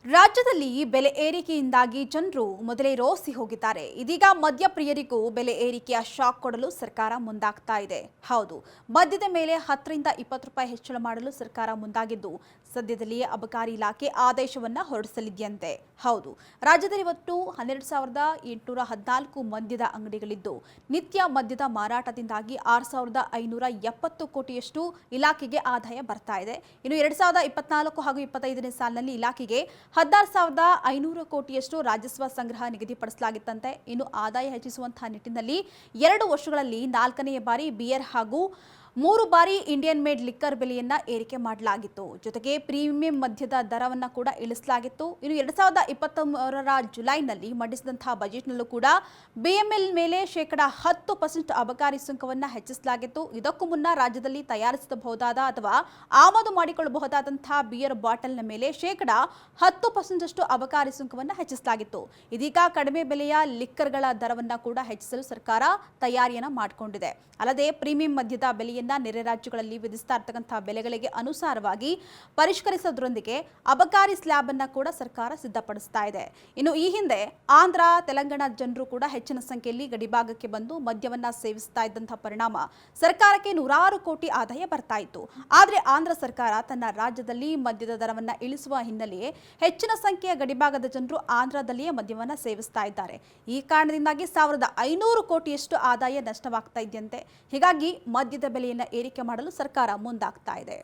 ರಾಜ್ಯದಲ್ಲಿ ಬೆಲೆ ಏರಿಕೆಯಿಂದಾಗಿ ಜನರು ಮೊದಲೇ ರೋಸಿ ಹೋಗಿದ್ದಾರೆ. ಇದೀಗ ಮದ್ಯ ಪ್ರಿಯರಿಗೂ ಬೆಲೆ ಏರಿಕೆಯ ಶಾಕ್ ಕೊಡಲು ಸರ್ಕಾರ ಮುಂದಾಗ್ತಾ ಇದೆ. ಹೌದು, ಮದ್ಯದ ಮೇಲೆ 10 ರಿಂದ 20 ರೂಪಾಯಿ ಹೆಚ್ಚಳ ಮಾಡಲು ಸರ್ಕಾರ ಮುಂದಾಗಿದ್ದು, ಸದ್ಯದಲ್ಲಿಯೇ ಅಬಕಾರಿ ಇಲಾಖೆ ಆದೇಶವನ್ನ ಹೊರಡಿಸಲಿದೆಯಂತೆ. ಹೌದು, ರಾಜ್ಯದಲ್ಲಿ ಒಟ್ಟು 12,814 ಮದ್ಯದ ಅಂಗಡಿಗಳಿದ್ದು, ನಿತ್ಯ ಮದ್ಯದ ಮಾರಾಟದಿಂದಾಗಿ 6,570 ಕೋಟಿಯಷ್ಟು ಇಲಾಖೆಗೆ ಆದಾಯ ಬರ್ತಾ ಇದೆ. ಇನ್ನು 2024 ಹಾಗೂ 25ನೇ ಸಾಲಿನಲ್ಲಿ ಇಲಾಖೆಗೆ 16,500 ಕೋಟಿಯಷ್ಟು ರಾಜಸ್ವ ಸಂಗ್ರಹ ನಿಗದಿಪಡಿಸಲಾಗಿತ್ತಂತೆ. ಇನ್ನು ಆದಾಯ ಹೆಚ್ಚಿಸುವಂತಹ ನಿಟ್ಟಿನಲ್ಲಿ 2 ವರ್ಷಗಳಲ್ಲಿ 4ನೇ ಬಾರಿ ಬಿಯರ್ ಹಾಗೂ 3 ಬಾರಿ ಇಂಡಿಯನ್ ಮೇಡ್ ಲಿಕ್ಕರ್ ಬೆಲೆಯನ್ನ ಏರಿಕೆ ಮಾಡಲಾಗಿತ್ತು. ಜೊತೆಗೆ ಪ್ರೀಮಿಯಂ ಮದ್ಯದ ದರವನ್ನ ಕೂಡ ಇಳಿಸಲಾಗಿತ್ತು. ಇನ್ನು 2023ರ ಜುಲೈನಲ್ಲಿ ಮಂಡಿಸಿದಂತಹ ಬಜೆಟ್ನಲ್ಲೂ ಕೂಡ ಬಿಎಂಎಲ್ ಮೇಲೆ -10% ಅಬಕಾರಿ ಸುಂಕವನ್ನ ಹೆಚ್ಚಿಸಲಾಗಿತ್ತು. ಇದಕ್ಕೂ ಮುನ್ನ ರಾಜ್ಯದಲ್ಲಿ ತಯಾರಿಸಬಹುದಾದ ಅಥವಾ ಆಮದು ಮಾಡಿಕೊಳ್ಳಬಹುದಾದಂತಹ ಬಿಯರ್ ಬಾಟಲ್ನ ಮೇಲೆ -10% ಅಬಕಾರಿ ಸುಂಕವನ್ನ ಹೆಚ್ಚಿಸಲಾಗಿತ್ತು. ಇದೀಗ ಕಡಿಮೆ ಬೆಲೆಯ ಲಿಕ್ಕರ್ಗಳ ದರವನ್ನ ಕೂಡ ಹೆಚ್ಚಿಸಲು ಸರ್ಕಾರ ತಯಾರಿಯನ್ನ ಮಾಡಿಕೊಂಡಿದೆ. ಅಲ್ಲದೆ ಪ್ರೀಮಿಯಂ ಮದ್ಯದ ಬೆಲೆಯನ್ನ ನೆರೆ ರಾಜ್ಯಗಳಲ್ಲಿ ವಿಧಿಸ್ತಾ ಇರತಕ್ಕಂತಹ ಬೆಲೆಗಳಿಗೆ ಅನುಸಾರವಾಗಿ ಪರಿಷ್ಕರಿಸೋದ್ರೊಂದಿಗೆ ಅಬಕಾರಿ ಸ್ಲ್ಯಾಬ್ ಅನ್ನ ಕೂಡ ಸರ್ಕಾರ ಸಿದ್ಧಪಡಿಸ್ತಾ ಇದೆ. ಇನ್ನು ಈ ಹಿಂದೆ ಆಂಧ್ರ, ತೆಲಂಗಾಣ ಜನರು ಕೂಡ ಹೆಚ್ಚಿನ ಸಂಖ್ಯೆಯಲ್ಲಿ ಗಡಿಭಾಗಕ್ಕೆ ಬಂದು ಮದ್ಯವನ್ನ ಸೇವಿಸ್ತಾ ಇದ್ದಂತಹ ಪರಿಣಾಮ ಸರ್ಕಾರಕ್ಕೆ ನೂರಾರು ಕೋಟಿ ಆದಾಯ ಬರ್ತಾ ಇತ್ತು. ಆದ್ರೆ ಆಂಧ್ರ ಸರ್ಕಾರ ತನ್ನ ರಾಜ್ಯದಲ್ಲಿ ಮದ್ಯದ ದರವನ್ನ ಇಳಿಸುವ ಹಿನ್ನೆಲೆಯೇ ಹೆಚ್ಚಿನ ಸಂಖ್ಯೆಯ ಗಡಿಭಾಗದ ಜನರು ಆಂಧ್ರದಲ್ಲಿಯೇ ಮದ್ಯವನ್ನ ಸೇವಿಸ್ತಾ ಇದ್ದಾರೆ. ಈ ಕಾರಣದಿಂದಾಗಿ 1,500 ಕೋಟಿಯಷ್ಟು ಆದಾಯ ನಷ್ಟವಾಗ್ತಾ ಇದೆಯಂತೆ. ಹೀಗಾಗಿ ಮದ್ಯದ ಬೆಲೆಯನ್ನು ಏರಿಕೆ ಮಾಡಲು ಸರ್ಕಾರ ಮುಂದಾಗ್ತಾ ಇದೆ.